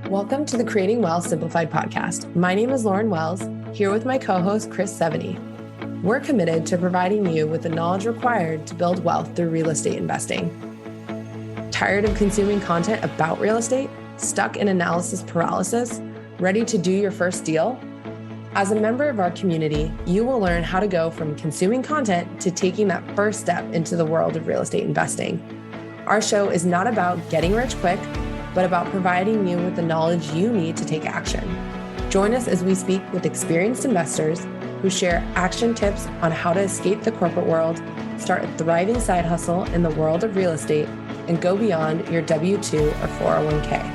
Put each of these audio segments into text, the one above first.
Welcome to the Creating Wealth Simplified podcast. My name is Lauren Wells, here with my co-host Chris Seveny. We're committed to providing you with the knowledge required to build wealth through real estate investing. Tired of consuming content about real estate? Stuck in analysis paralysis? Ready to do your first deal? As a member of our community, you will learn how to go from consuming content to taking that first step into the world of real estate investing. Our show is not about getting rich quick, but about providing you with the knowledge you need to take action. Join us as we speak with experienced investors who share action tips on how to escape the corporate world, start a thriving side hustle in the world of real estate, and go beyond your W-2 or 401k.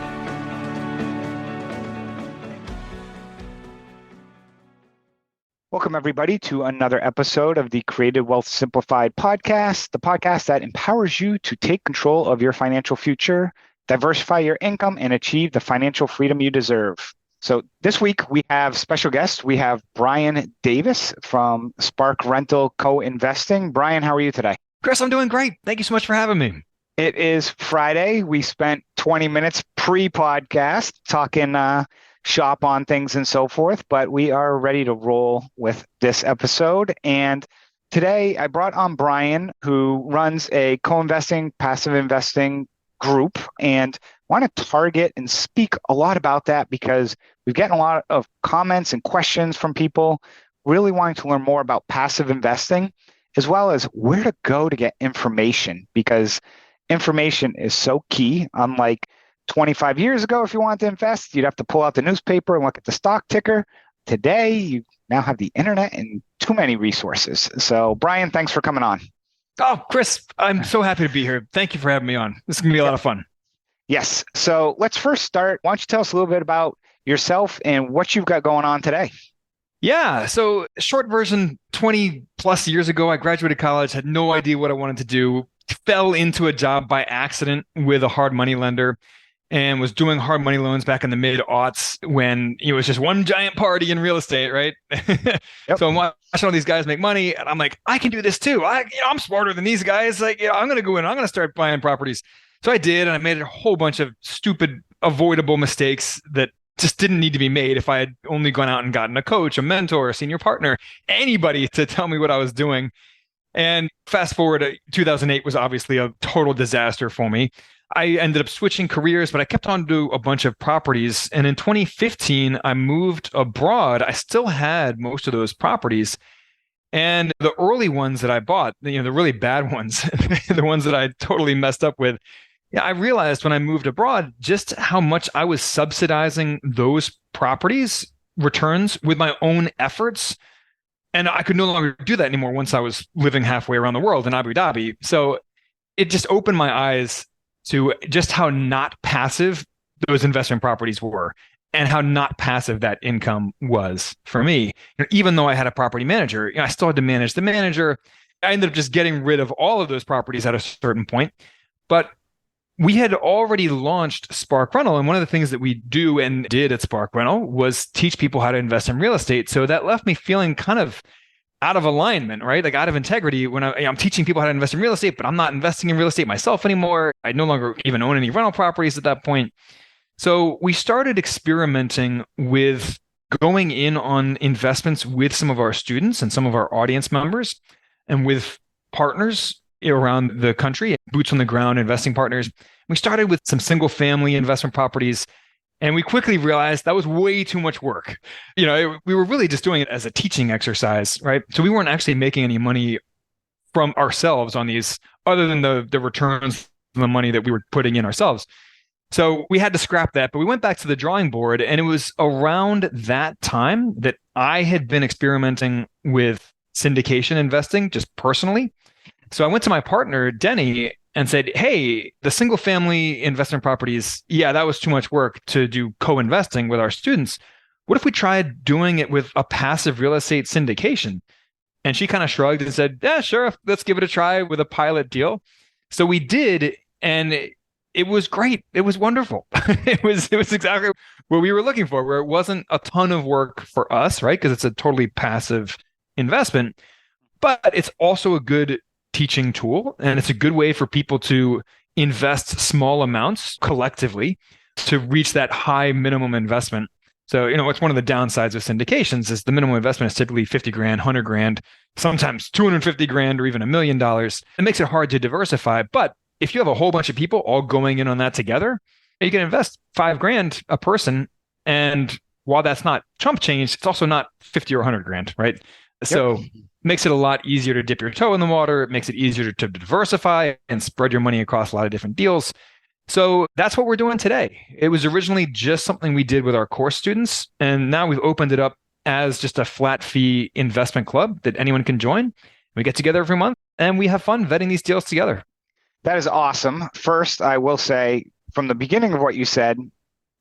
Welcome, everybody, to another episode of the Creative Wealth Simplified podcast, the podcast that empowers you to take control of your financial future, diversify your income, and achieve the financial freedom you deserve. So this week we have special guests. We have Brian Davis from Spark Rental Co-Investing. Brian, how are you today? Chris, I'm doing great. Thank you so much for having me. It is Friday. We spent 20 minutes pre-podcast talking shop on things and so forth, but we are ready to roll with this episode. And today I brought on Brian, who runs a co-investing, passive investing group, and want to target and speak a lot about that because we've gotten a lot of comments and questions from people really wanting to learn more about passive investing, as well as where to go to get information, because information is so key. Unlike 25 years ago, if you wanted to invest, you'd have to pull out the newspaper and look at the stock ticker. Today, you now have the internet and too many resources. So Brian, thanks for coming on. Oh, Chris, I'm so happy to be here. Thank you for having me on. This is going to be a lot of fun. Yes. So let's first start. Why don't you tell us a little bit about yourself and what you've got going on today? Yeah. So short version, 20 plus years ago, I graduated college, had no idea what I wanted to do, fell into a job by accident with a hard money lender, and was doing hard money loans back in the mid-aughts when it was just one giant party in real estate, right? Yep. So I'm watching all these guys make money, and I'm like, I can do this too. I'm smarter than these guys. I'm going to go in. I'm going to start buying properties. So I did, and I made a whole bunch of stupid, avoidable mistakes that just didn't need to be made if I had only gone out and gotten a coach, a mentor, a senior partner, anybody to tell me what I was doing. And fast forward, 2008 was obviously a total disaster for me. I ended up switching careers, but I kept on to a bunch of properties. And in 2015, I moved abroad. I still had most of those properties. And the early ones that I bought, the really bad ones, the ones that I totally messed up with, I realized when I moved abroad just how much I was subsidizing those properties' returns with my own efforts. And I could no longer do that anymore once I was living halfway around the world in Abu Dhabi. So it just opened my eyes to just how not passive those investment properties were and how not passive that income was for me. Even though I had a property manager, I still had to manage the manager. I ended up just getting rid of all of those properties at a certain point. But we had already launched Spark Rental. And one of the things that we do and did at Spark Rental was teach people how to invest in real estate. So that left me feeling kind of out of alignment, right? Like out of integrity when I'm teaching people how to invest in real estate, but I'm not investing in real estate myself anymore. I no longer even own any rental properties at that point. So we started experimenting with going in on investments with some of our students and some of our audience members and with partners around the country, boots on the ground investing partners. We started with some single family investment properties. And we quickly realized that was way too much work. We were really just doing it as a teaching exercise, right? So we weren't actually making any money from ourselves on these, other than the returns from the money that we were putting in ourselves. So we had to scrap that, but we went back to the drawing board. And it was around that time that I had been experimenting with syndication investing just personally. So I went to my partner, Denny, and said, hey, the single family investment properties, that was too much work to do co-investing with our students. What if we tried doing it with a passive real estate syndication? And she kind of shrugged and said, yeah, sure, let's give it a try with a pilot deal. So we did, and it was great. It was wonderful. It was exactly what we were looking for, where it wasn't a ton of work for us, right? Because it's a totally passive investment, but it's also a good teaching tool, and it's a good way for people to invest small amounts collectively to reach that high minimum investment. So, it's one of the downsides of syndications is the minimum investment is typically 50 grand, 100 grand, sometimes 250 grand or even $1 million. It makes it hard to diversify. But if you have a whole bunch of people all going in on that together, you can invest 5 grand a person. And while that's not chump change, it's also not 50 or 100 grand, right? Yep. So it makes it a lot easier to dip your toe in the water. It makes it easier to diversify and spread your money across a lot of different deals. So that's what we're doing today. It was originally just something we did with our course students. And now we've opened it up as just a flat fee investment club that anyone can join. We get together every month and we have fun vetting these deals together. That is awesome. First, I will say from the beginning of what you said,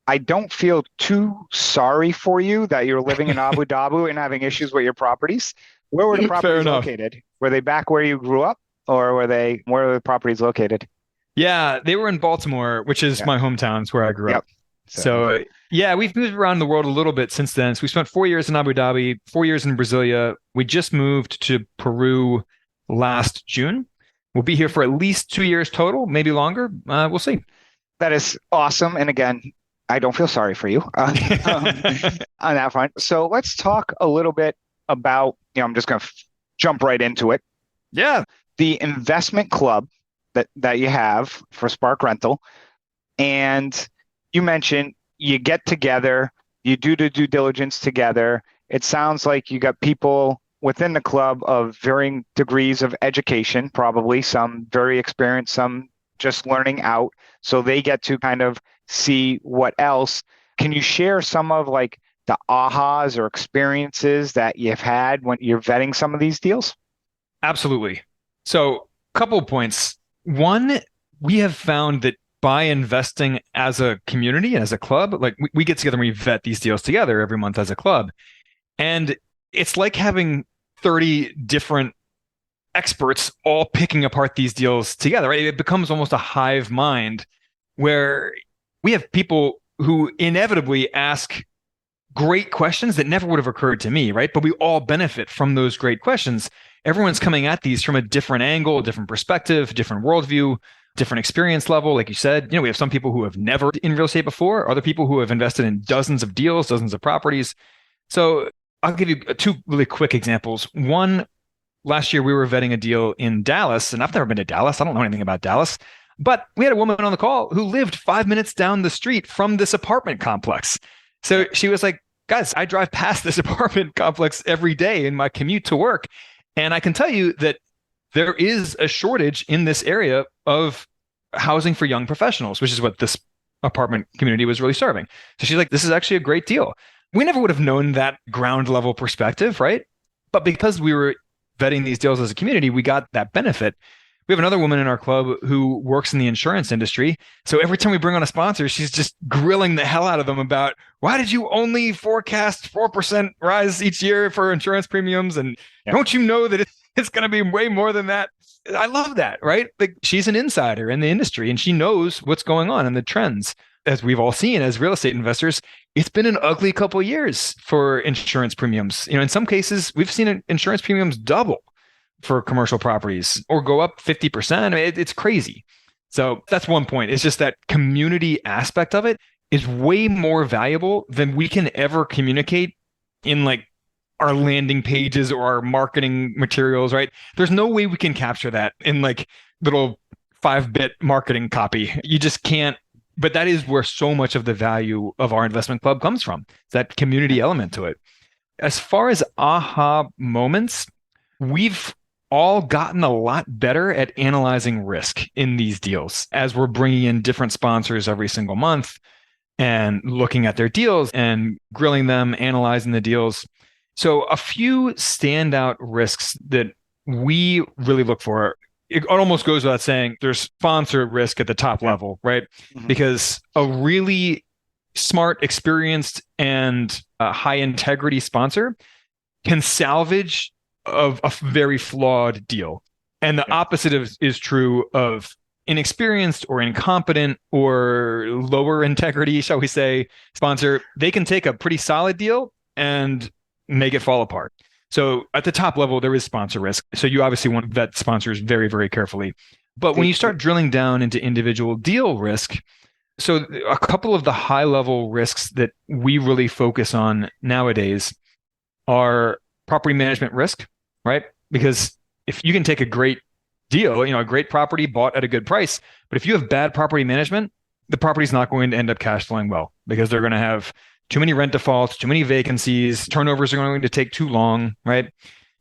I don't feel too sorry for you that you're living in Abu Dhabi and having issues with your properties. Where were the properties located? Were they back where you grew up or where were the properties located? Yeah, they were in Baltimore, which is my hometown. It's where I grew up. So we've moved around the world a little bit since then. So we spent 4 years in Abu Dhabi, 4 years in Brasilia. We just moved to Peru last June. We'll be here for at least 2 years total, maybe longer. We'll see. That is awesome. And again, I don't feel sorry for you on that front. So let's talk a little bit about, I'm just going to jump right into it. Yeah. The investment club that you have for Spark Rental. And you mentioned you get together, you do the due diligence together. It sounds like you got people within the club of varying degrees of education, probably some very experienced, some just learning out. So they get to kind of see what else. Can you share some of like the ahas or experiences that you've had when you're vetting some of these deals? Absolutely. So a couple of points. One, we have found that by investing as a community and as a club, like we get together and we vet these deals together every month as a club. And it's like having 30 different experts all picking apart these deals together, right? It becomes almost a hive mind where we have people who inevitably ask great questions that never would have occurred to me, right? But we all benefit from those great questions. Everyone's coming at these from a different angle, a different perspective, different worldview, different experience level. Like you said, we have some people who have never in real estate before, other people who have invested in dozens of deals, dozens of properties. So I'll give you 2 really quick examples. One, last year we were vetting a deal in Dallas, and I've never been to Dallas. I don't know anything about Dallas, but we had a woman on the call who lived 5 minutes down the street from this apartment complex. So she was like, guys, I drive past this apartment complex every day in my commute to work. And I can tell you that there is a shortage in this area of housing for young professionals, which is what this apartment community was really serving. So she's like, this is actually a great deal. We never would have known that ground level perspective, right? But because we were vetting these deals as a community, we got that benefit. We have another woman in our club who works in the insurance industry. So every time we bring on a sponsor, she's just grilling the hell out of them about, why did you only forecast 4% rise each year for insurance premiums? And don't you know that it's going to be way more than that? I love that, right? Like she's an insider in the industry and she knows what's going on and the trends. As we've all seen as real estate investors, it's been an ugly couple of years for insurance premiums. In some cases, we've seen insurance premiums double for commercial properties or go up 50%. I mean, it's crazy. So that's one point. It's just that community aspect of it is way more valuable than we can ever communicate in like our landing pages or our marketing materials, right? There's no way we can capture that in like little 5-bit marketing copy. You just can't. But that is where so much of the value of our investment club comes from. It's that community element to it. As far as aha moments, we've all gotten a lot better at analyzing risk in these deals as we're bringing in different sponsors every single month and looking at their deals and grilling them, analyzing the deals. So a few standout risks that we really look for, it almost goes without saying, there's sponsor risk at the top level, right? Mm-hmm. Because a really smart, experienced, and high integrity sponsor can salvage of a very flawed deal. And the opposite is true of inexperienced or incompetent or lower integrity, shall we say, sponsor. They can take a pretty solid deal and make it fall apart. So at the top level, there is sponsor risk. So you obviously want to vet sponsors very, very carefully. But when you start drilling down into individual deal risk, So a couple of the high level risks that we really focus on nowadays are property management risk, right? Because if you can take a great deal, a great property bought at a good price, but if you have bad property management, the property's not going to end up cash flowing well because they're going to have too many rent defaults, too many vacancies, turnovers are going to take too long, right?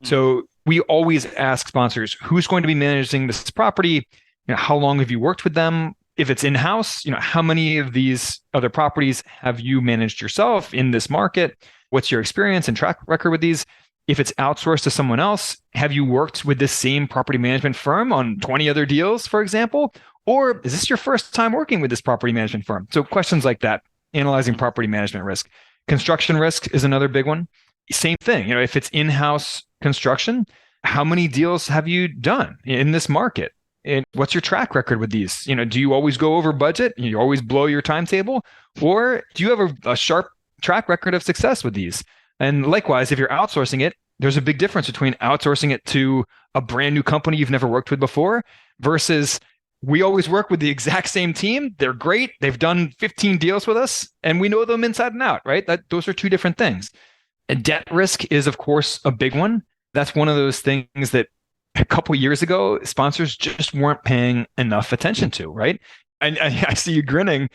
So we always ask sponsors, who's going to be managing this property? How long have you worked with them? If it's in-house, how many of these other properties have you managed yourself in this market? What's your experience and track record with these? If it's outsourced to someone else, have you worked with this same property management firm on 20 other deals, for example? Or is this your first time working with this property management firm? So questions like that, analyzing property management risk. Construction risk is another big one. Same thing, if it's in-house construction, how many deals have you done in this market? And what's your track record with these? Do you always go over budget? You always blow your timetable? Or do you have a sharp track record of success with these? And likewise, if you're outsourcing it, there's a big difference between outsourcing it to a brand new company you've never worked with before versus we always work with the exact same team. They're great. They've done 15 deals with us and we know them inside and out, right? Those are two different things. And debt risk is, of course, a big one. That's one of those things that a couple of years ago, sponsors just weren't paying enough attention to, right? And I see you grinning,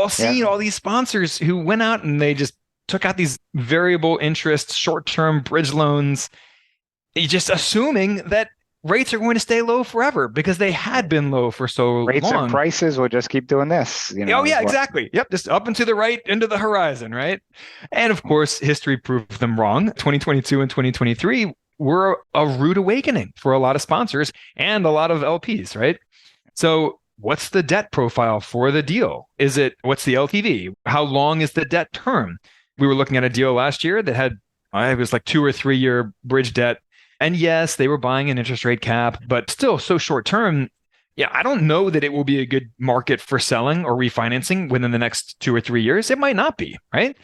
seeing all these sponsors who went out and they just took out these variable interest, short-term bridge loans, just assuming that rates are going to stay low forever because they had been low for so long. Rates and prices will just keep doing this. Exactly. Yep. Just up and to the right, into the horizon, right? And of course, history proved them wrong. 2022 and 2023 were a rude awakening for a lot of sponsors and a lot of LPs, right? So what's the debt profile for the deal? What's the LTV? How long is the debt term? We were looking at a deal last year that had, it was like 2 or 3 year bridge debt. And yes, they were buying an interest rate cap, but still so short term. Yeah, I don't know that it will be a good market for selling or refinancing within the next 2 or 3 years. It might not be, right?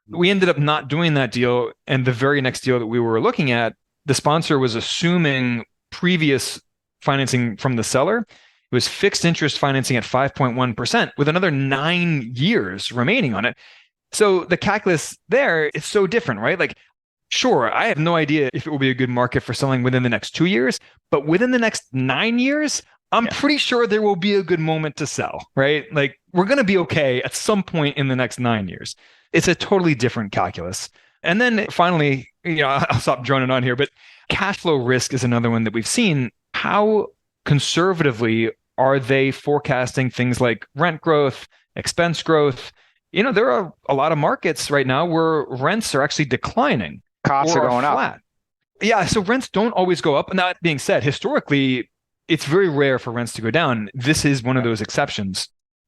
We ended up not doing that deal. And the very next deal that we were looking at, the sponsor was assuming previous financing from the seller. It was fixed interest financing at 5.1% with another 9 years remaining on it. So the calculus there is so different, right? Like, sure, I have no idea if it will be a good market for selling within the next 2 years, but within the next 9 years, I'm pretty sure there will be a good moment to sell, right? Like, we're going to be okay at some point in the next 9 years. It's a totally different calculus. And then finally, I'll stop droning on here, but cash flow risk is another one that we've seen. How conservatively are they forecasting things like rent growth, expense growth? There are a lot of markets right now where rents are actually declining. Costs are going up. Yeah, so rents don't always go up. And that being said, historically, it's very rare for rents to go down. This is one of those exceptions,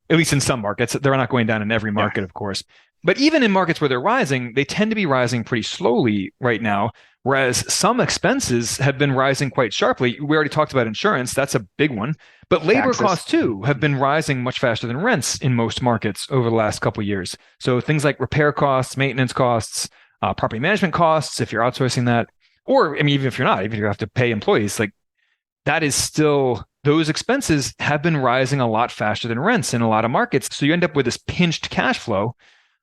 at least in some markets. They're not going down in every market, of course. But even in markets where they're rising, they tend to be rising pretty slowly right now, whereas some expenses have been rising quite sharply. We already talked about insurance. That's a big one. But labor costs, too, have been rising much faster than rents in most markets over the last couple of years. So things like repair costs, maintenance costs, property management costs, if you're outsourcing that, or even if you're not, even if you have to pay employees, like that is still, those expenses have been rising a lot faster than rents in a lot of markets. So you end up with this pinched cash flow.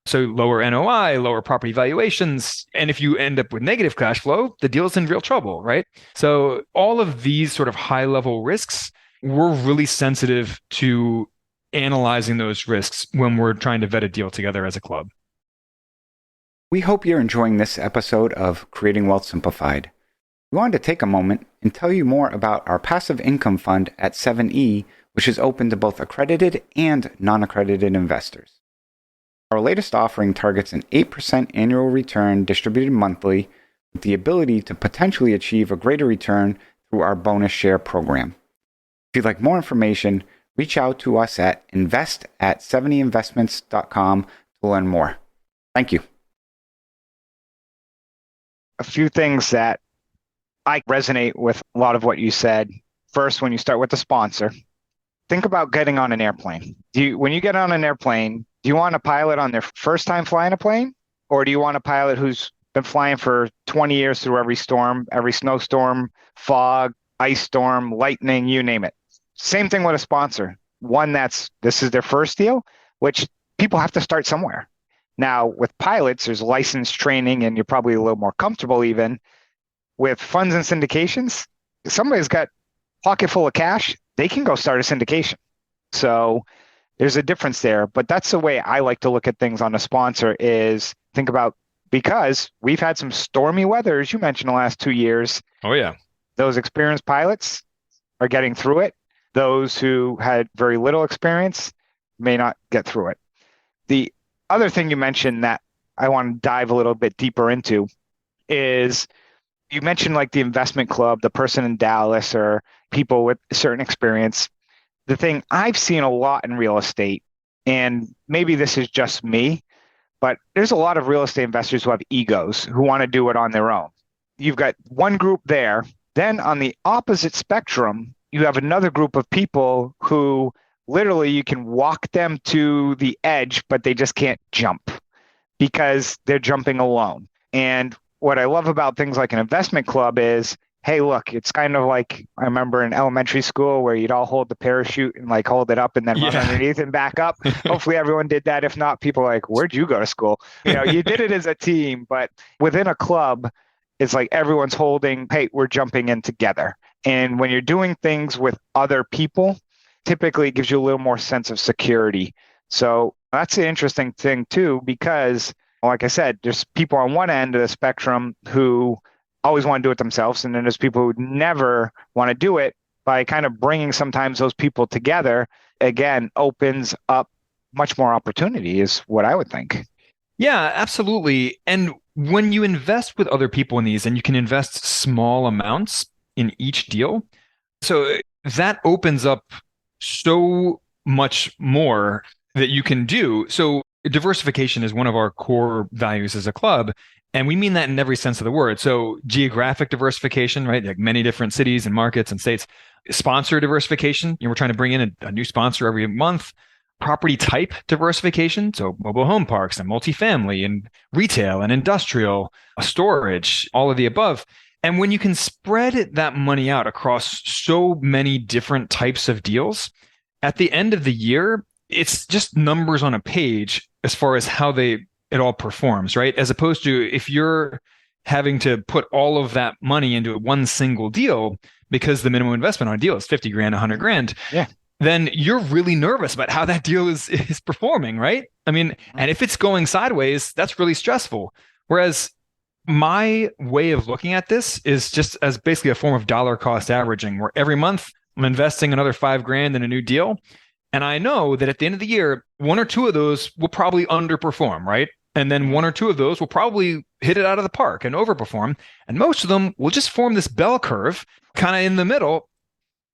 So lower NOI, lower property valuations. And if you end up with negative cash flow, the deal's in real trouble, right? So all of these sort of high level risks, we're really sensitive to analyzing those risks when we're trying to vet a deal together as a club. We hope you're enjoying this episode of Creating Wealth Simplified. We wanted to take a moment and tell you more about our passive income fund at 7E, which is open to both accredited and non-accredited investors. Our latest offering targets an 8% annual return distributed monthly with the ability to potentially achieve a greater return through our bonus share program. If you'd like more information, reach out to us at invest@70investments.com to learn more. Thank you. A few things that I resonate with a lot of what you said. First, when you start with the sponsor, think about getting on an airplane. When you get on an airplane, do you want a pilot on their first time flying a plane? Or do you want a pilot who's been flying for 20 years through every storm, every snowstorm, fog, ice storm, lightning, you name it? Same thing with a sponsor. One this is their first deal. which people have to start somewhere. Now, with pilots, there's license training, and you're probably a little more comfortable even. With funds and syndications, if somebody's got a pocket full of cash, they can go start a syndication. So there's a difference there. But that's the way I like to look at things on a sponsor is think about, because we've had some stormy weather, as you mentioned, the last 2 years. Oh, yeah. Those experienced pilots are getting through it. Those who had very little experience may not get through it. The other thing you mentioned that I want to dive a little bit deeper into is you mentioned like the investment club, the person in Dallas, or people with a certain experience. The thing I've seen a lot in real estate, and maybe this is just me, but there's a lot of real estate investors who have egos, who want to do it on their own. You've got one group there. Then on the opposite spectrum, you have another group of people who literally you can walk them to the edge, but they just can't jump because they're jumping alone. And what I love about things like an investment club is, hey, look, it's kind of like I remember in elementary school where you'd all hold the parachute and like hold it up and then run underneath and back up. Hopefully everyone did that. If not, people are like, where'd you go to school? You did it as a team, but within a club, it's like everyone's holding, hey, we're jumping in together. And when you're doing things with other people, typically it gives you a little more sense of security. So that's the interesting thing too, because like I said, there's people on one end of the spectrum who always want to do it themselves. And then there's people who never want to do it. By kind of bringing sometimes those people together, again, opens up much more opportunity is what I would think. Yeah, absolutely. And when you invest with other people in these, and you can invest small amounts in each deal, so that opens up so much more that you can do. So diversification is one of our core values as a club. And we mean that in every sense of the word. So geographic diversification, right? Like many different cities and markets and states. Sponsor diversification. We're trying to bring in a new sponsor every month. Property type diversification. So mobile home parks and multifamily and retail and industrial, storage, all of the above. And when you can spread that money out across so many different types of deals, at the end of the year, it's just numbers on a page as far as how it all performs, right? As opposed to if you're having to put all of that money into one single deal because the minimum investment on a deal is 50 grand, 100 grand. Yeah. Then you're really nervous about how that deal is performing, right? I mean, and if it's going sideways, that's really stressful. Whereas my way of looking at this is just as basically a form of dollar cost averaging, where every month I'm investing another 5 grand in a new deal. And I know that at the end of the year, 1 or 2 of those will probably underperform, right? And then 1 or 2 of those will probably hit it out of the park and overperform. And most of them will just form this bell curve kind of in the middle.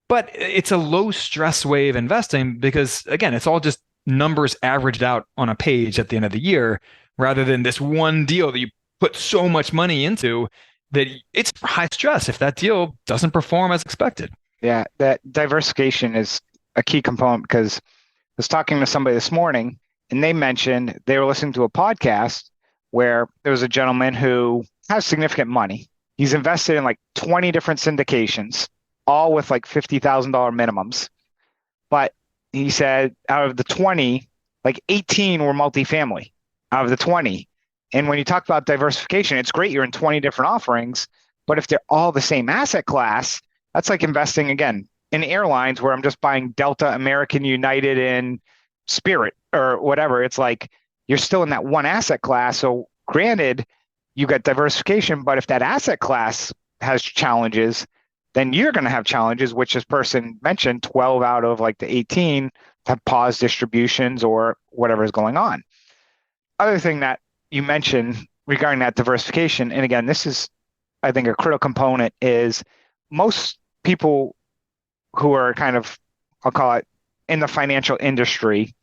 But it's a low stress way of investing because, again, it's all just numbers averaged out on a page at the end of the year, rather than this one deal that you put so much money into that it's high stress if that deal doesn't perform as expected. Yeah, that diversification is a key component, because I was talking to somebody this morning and they mentioned they were listening to a podcast where there was a gentleman who has significant money. He's invested in like 20 different syndications, all with like $50,000 minimums. But he said out of the 20, like 18 were multifamily out of the 20. And when you talk about diversification, it's great you're in 20 different offerings, but if they're all the same asset class, that's like investing, again, in airlines where I'm just buying Delta, American, United, and Spirit or whatever. It's like you're still in that one asset class. So granted, you got diversification, but if that asset class has challenges, then you're going to have challenges, which this person mentioned, 12 out of like the 18 have paused distributions or whatever is going on. Other thing that you mentioned regarding that diversification, and again, this is, I think, a critical component, is most people who are kind of, I'll call it, in the financial industry,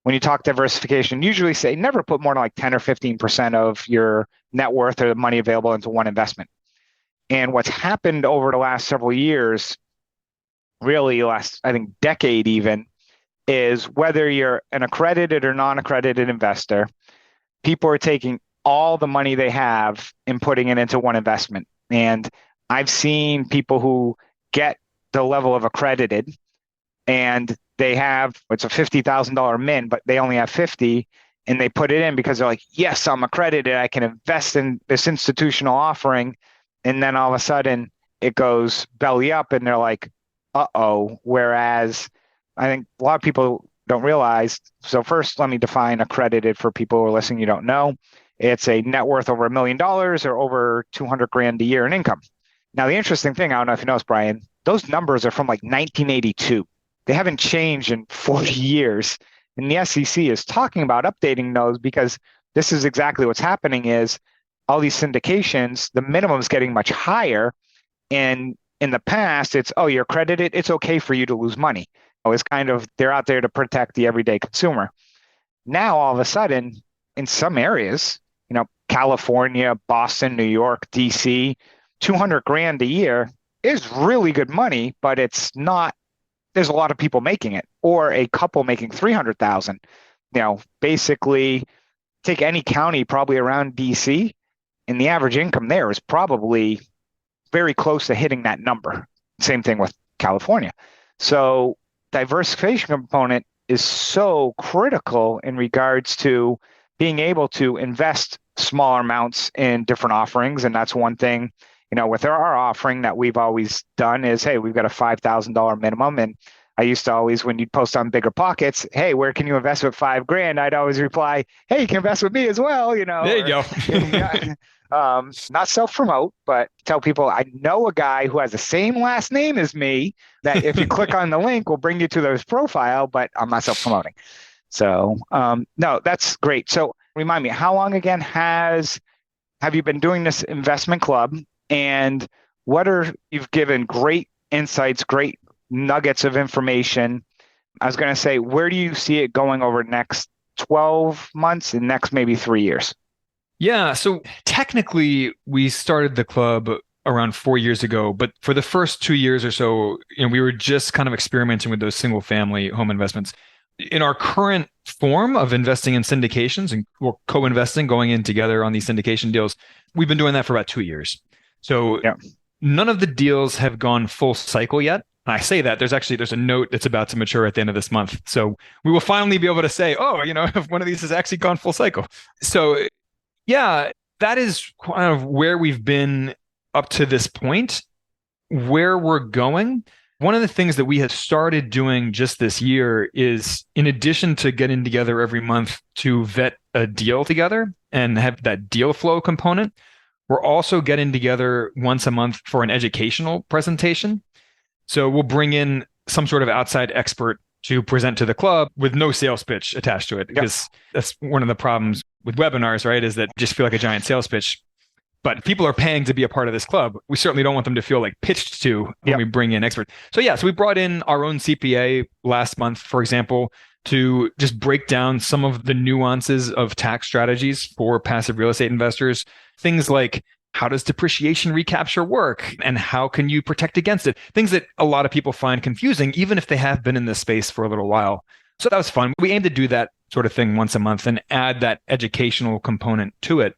when you talk diversification, usually say never put more than like 10 or 15% of your net worth or the money available into one investment. And what's happened over the last several years, really last, I think, decade even, is whether you're an accredited or non-accredited investor, people are taking all the money they have and putting it into one investment. And I've seen people who get the level of accredited and they have, it's a $50,000 min, but they only have 50, and they put it in because they're like, yes, I'm accredited. I can invest in this institutional offering. And then all of a sudden it goes belly up and they're like, uh-oh. Whereas I think a lot of people don't realize. So first, let me define accredited for people who are listening, you don't know. It's a net worth over $1 million or over 200 grand a year in income. Now, the interesting thing, I don't know if you noticed, Brian, those numbers are from like 1982. They haven't changed in 40 years. And the SEC is talking about updating those because this is exactly what's happening is all these syndications, the minimum is getting much higher. And in the past, it's, oh, you're accredited. It's okay for you to lose money. It's kind of, they're out there to protect the everyday consumer. Now, all of a sudden, in some areas, California, Boston, New York, DC, 200 grand a year is really good money, but it's not, there's a lot of people making it, or a couple making 300,000. Basically take any county probably around DC, and the average income there is probably very close to hitting that number. Same thing with California. So diversification component is so critical in regards to being able to invest smaller amounts in different offerings. And that's one thing, with our offering that we've always done is, hey, we've got a $5,000 minimum. And I used to always, when you'd post on Bigger Pockets, hey, where can you invest with $5,000? I'd always reply, hey, you can invest with me as well. There you go. Not self-promote, but tell people I know a guy who has the same last name as me that if you click on the link will bring you to his profile, but I'm not self-promoting. So no, that's great. So remind me, how long again have you been doing this investment club, and you've given great insights, great nuggets of information. I was going to say, where do you see it going over the next 12 months and next maybe 3 years? Yeah. So technically we started the club around 4 years ago, but for the first 2 years or so, we were just kind of experimenting with those single family home investments. In our current form of investing in syndications and or co-investing, going in together on these syndication deals, we've been doing that for about 2 years. So None of the deals have gone full cycle yet. And I say that there's a note that's about to mature at the end of this month. So we will finally be able to say, if one of these has actually gone full cycle. So yeah, that is kind of where we've been up to this point. Where we're going, one of the things that we have started doing just this year is, in addition to getting together every month to vet a deal together and have that deal flow component, we're also getting together once a month for an educational presentation. So we'll bring in some sort of outside expert to present to the club with no sales pitch attached to it, because that's one of the problems with webinars, right? Is that just feel like a giant sales pitch. But people are paying to be a part of this club. We certainly don't want them to feel like pitched to when we bring in experts. So we brought in our own CPA last month, for example, to just break down some of the nuances of tax strategies for passive real estate investors. Things like, how does depreciation recapture work? And how can you protect against it? Things that a lot of people find confusing, even if they have been in this space for a little while. So that was fun. We aim to do that sort of thing once a month and add that educational component to it.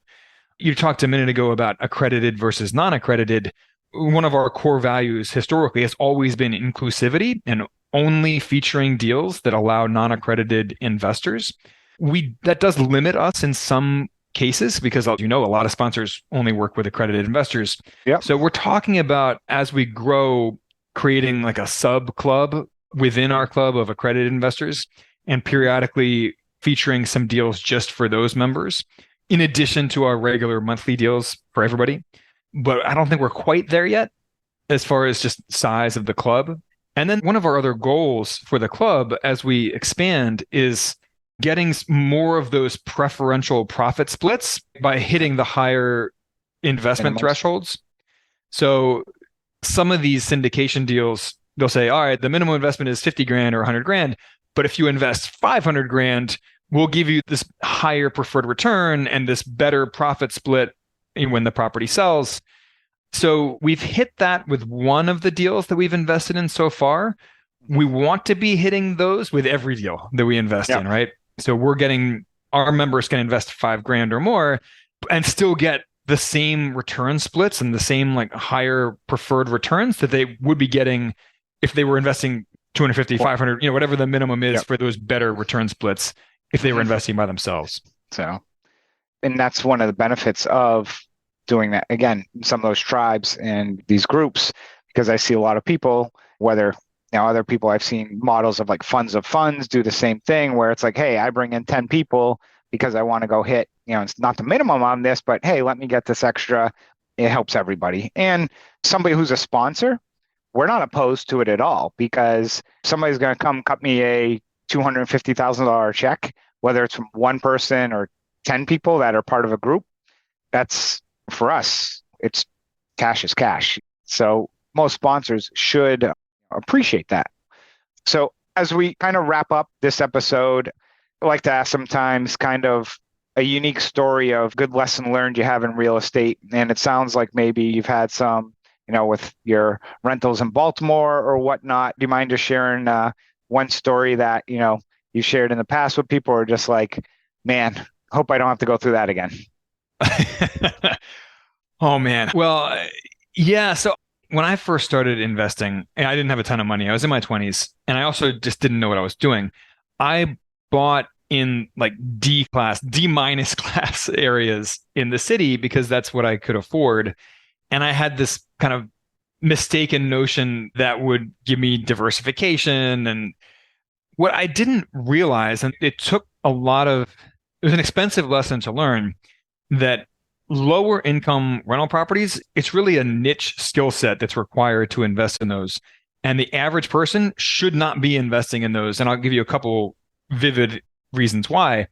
You talked a minute ago about accredited versus non-accredited. One of our core values historically has always been inclusivity and only featuring deals that allow non-accredited investors. That does limit us in some cases because, a lot of sponsors only work with accredited investors. So we're talking about, as we grow, creating like a sub club within our club of accredited investors and periodically featuring some deals just for those members, in addition to our regular monthly deals for everybody. But I don't think we're quite there yet as far as just size of the club. And then one of our other goals for the club as we expand is getting more of those preferential profit splits by hitting the higher investment thresholds. So some of these syndication deals, they'll say, all right, the minimum investment is 50 grand or 100 grand. But if you invest 500 grand, we'll give you this higher preferred return and this better profit split when the property sells. So we've hit that with one of the deals that we've invested in so far. We want to be hitting those with every deal that we invest in, right? So our members can invest 5 grand or more and still get the same return splits and the same like higher preferred returns that they would be getting if they were investing 250, 500, whatever the minimum is Yep. for those better return splits if they were investing by themselves. So, and that's one of the benefits of doing that. Again, some of those tribes and these groups, because I see a lot of people, whether other people, I've seen models of like funds of funds do the same thing where it's like, hey, I bring in 10 people because I want to go hit, it's not the minimum on this, but hey, let me get this extra. It helps everybody. And somebody who's a sponsor, we're not opposed to it at all, because somebody's going to come cut me a $250,000 check, whether it's from one person or 10 people that are part of a group. That's, for us, it's cash is cash. So most sponsors should appreciate that. So as we kind of wrap up this episode, I like to ask sometimes kind of a unique story of good lesson learned you have in real estate. And it sounds like maybe you've had some, with your rentals in Baltimore or whatnot. Do you mind just sharing one story that, you shared in the past with people, or just like, man, hope I don't have to go through that again? Oh, man. Well, yeah. So when I first started investing, and I didn't have a ton of money. I was in my 20s, and I also just didn't know what I was doing. I bought in like D minus class areas in the city because that's what I could afford. And I had this kind of mistaken notion that would give me diversification. And what I didn't realize, and it was an expensive lesson to learn, that lower income rental properties, it's really a niche skill set that's required to invest in those. And the average person should not be investing in those. And I'll give you a couple vivid reasons why.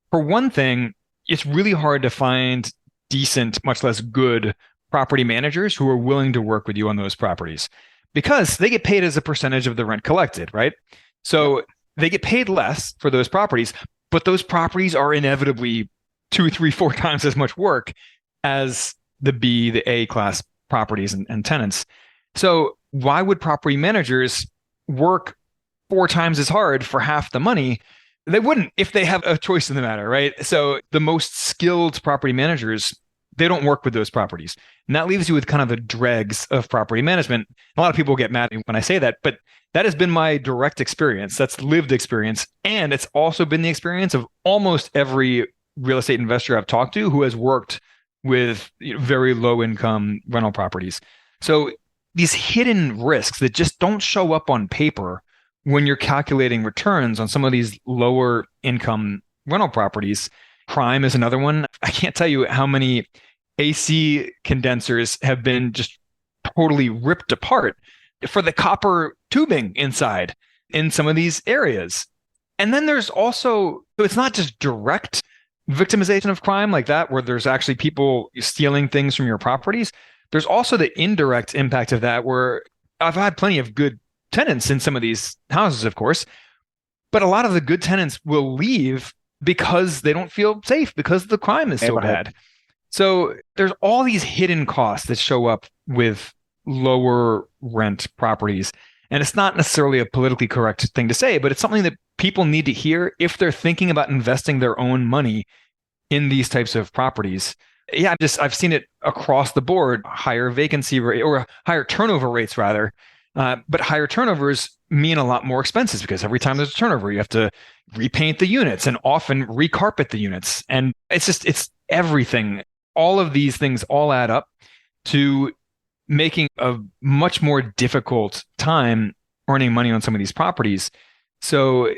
For one thing, it's really hard to find decent, much less good property managers who are willing to work with you on those properties, because they get paid as a percentage of the rent collected, right? So they get paid less for those properties, but those properties are inevitably 2, 3, 4 times as much work as the B, the A class properties and tenants. So why would property managers work 4 times as hard for half the money? They wouldn't if they have a choice in the matter, right? So the most skilled property managers, they don't work with those properties. And that leaves you with kind of the dregs of property management. A lot of people get mad at me when I say that, but that has been my direct experience. That's lived experience. And it's also been the experience of almost every real estate investor I've talked to who has worked with very low income rental properties. So these hidden risks that just don't show up on paper when you're calculating returns on some of these lower income rental properties. Crime is another one. I can't tell you how many AC condensers have been just totally ripped apart for the copper tubing inside in some of these areas. And then there's also, so it's not just direct victimization of crime like that, where there's actually people stealing things from your properties. There's also the indirect impact of that, where I've had plenty of good tenants in some of these houses, of course, but a lot of the good tenants will leave because they don't feel safe because the crime is so bad. So there's all these hidden costs that show up with lower rent properties. And it's not necessarily a politically correct thing to say, but it's something that people need to hear if they're thinking about investing their own money in these types of properties. Yeah, I've seen it across the board, higher vacancy rate or higher turnover rates rather. But higher turnovers mean a lot more expenses, because every time there's a turnover, you have to repaint the units and often recarpet the units. And it's everything. All of these things all add up to making a much more difficult time earning money on some of these properties. So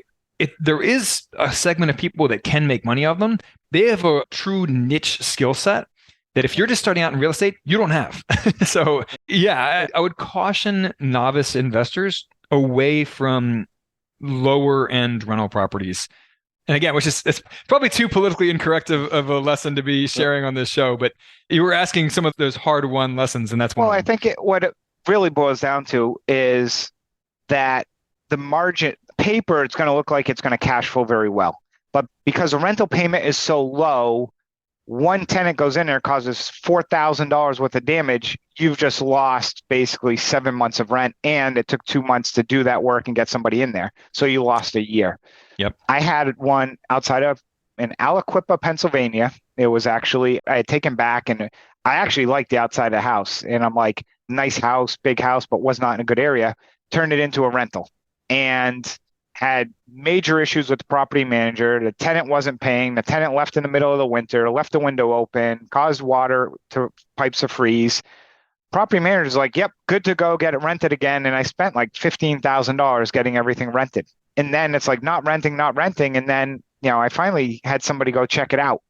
there is a segment of people that can make money off them. They have a true niche skill set that if you're just starting out in real estate, you don't have. So yeah, I would caution novice investors away from lower end rental properties. And again, it's probably too politically incorrect of a lesson to be sharing on this show, but you were asking some of those hard-won lessons, and that's one. Well, I think what it really boils down to is that the margin paper, it's going to look like it's going to cash flow very well. But because the rental payment is so low, one tenant goes in there, causes $4,000 worth of damage. You've just lost basically 7 months of rent, and it took 2 months to do that work and get somebody in there. So you lost a year. Yep. I had one outside of in Aliquippa, Pennsylvania. It was actually, I had taken back, and I actually liked the outside of the house. And I'm like, nice house, big house, but was not in a good area. Turned it into a rental. and had major issues with the property manager. The tenant wasn't paying. The tenant left in the middle of the winter, left the window open, caused water to pipes to freeze. Property manager's like, yep, good to go, get it rented again. And I spent like $15,000 getting everything rented. And then it's like not renting. And then, I finally had somebody go check it out.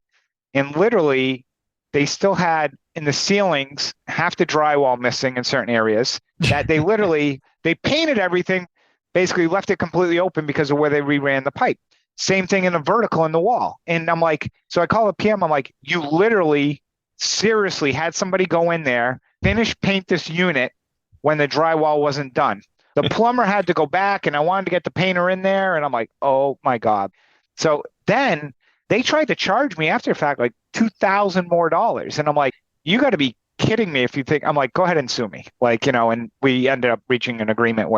And literally, they still had in the ceilings half the drywall missing in certain areas that they painted everything, basically left it completely open because of where they reran the pipe. Same thing in the vertical in the wall. And I'm like, so I call the PM, I'm like, you literally seriously had somebody go in there, paint this unit when the drywall wasn't done. The plumber had to go back, and I wanted to get the painter in there, and I'm like, oh my God. So then they tried to charge me after the fact like $2,000 more. And I'm like, you got to be kidding me if you think. I'm like, go ahead and sue me. And we ended up reaching an agreement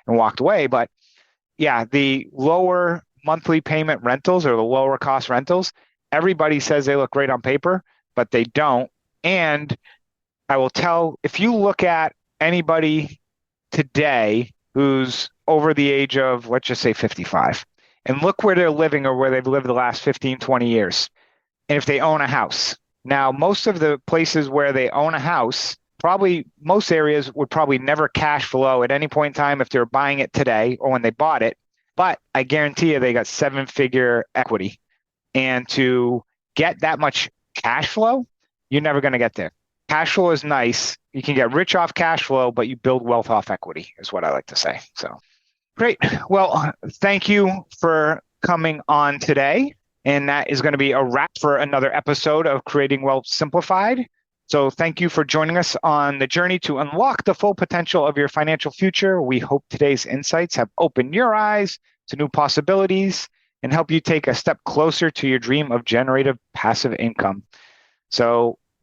and walked away. But yeah, the lower monthly payment rentals or the lower cost rentals, everybody says they look great on paper, but they don't. And I will tell, if you look at anybody today who's over the age of, let's just say 55, and look where they're living or where they've lived the last 15, 20 years, and if they own a house. Now, most of the places where they own a house, probably most areas would probably never cash flow at any point in time if they were buying it today or when they bought it. But I guarantee you they got 7-figure equity. And to get that much cash flow, you're never going to get there. Cash flow is nice. You can get rich off cash flow, but you build wealth off equity is what I like to say. So great. Well, thank you for coming on today. And that is going to be a wrap for another episode of Creating Wealth Simplified. So thank you for joining us on the journey to unlock the full potential of your financial future. We hope today's insights have opened your eyes to new possibilities and help you take a step closer to your dream of generative passive income.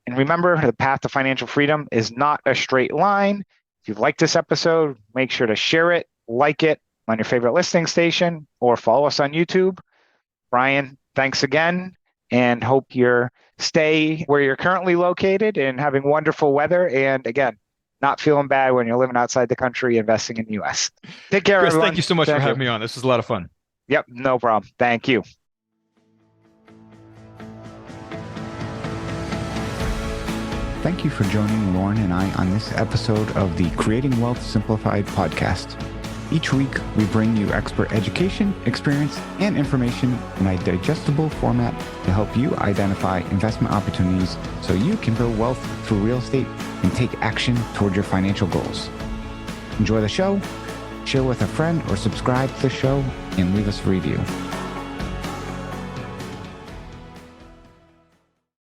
And remember, the path to financial freedom is not a straight line. If you've liked this episode, make sure to share it, like it on your favorite listening station, or follow us on YouTube. Brian, thanks again, and hope you stay where you're currently located and having wonderful weather. And again, not feeling bad when you're living outside the country, investing in the U.S. Take care, Chris, everyone. thank you so much for having me on. This was a lot of fun. Yep, no problem. Thank you. Thank you for joining Lauren and I on this episode of the Creating Wealth Simplified podcast. Each week, we bring you expert education, experience, and information in a digestible format to help you identify investment opportunities so you can build wealth through real estate and take action toward your financial goals. Enjoy the show, share with a friend, or subscribe to the show and leave us a review.